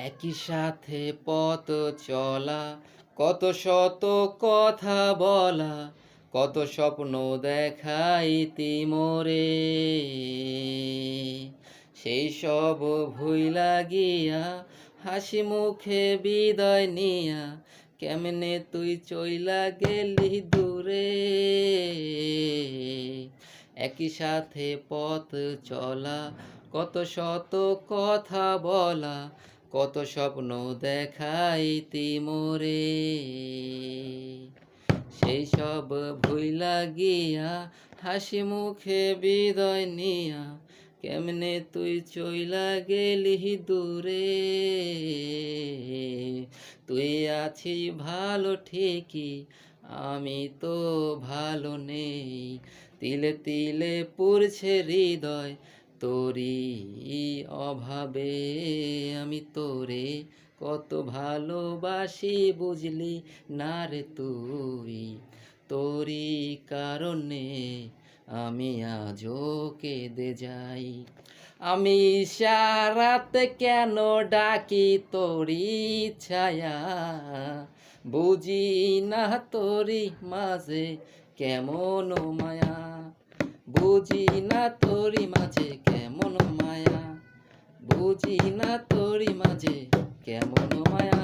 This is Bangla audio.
একই সাথে পথ চলা, কত শত কথা বলা, কত স্বপ্ন দেখাইতি মোরে। সেই সব ভুইলা গিয়া, হাসি মুখে বিদায় নিয়া, কেমনে তুই চইলা গেলি দূরে। একই সাথে পথ চলা, কত শত কথা বলা, কত স্বপ্ন দেখাইতি মোরে। সেই সব ভুইলা গিয়া, হাসি মুখে বিদায় নিয়া, কেমনে তুই চইলা গেলি দূরে। তুই আছিস ভালো ঠিকই, আমি তো ভালো নেই। তিলে তিলে পুড়ছে হৃদয়, তোরই অভাবে। আমি তোরে কত ভালোবাসি বুঝলি না রে তুই। তোরই কারণে আমি আজও কেঁদে যাই। আমি ইশারাতে কেন ডাকি তোরই ছায়া, বুঝি না তোরই মাঝে কেমন মায়া। বুঝি না তোরই মাঝে কেমন মায়া, বুঝি না তোরই মাঝে কেমন মায়া।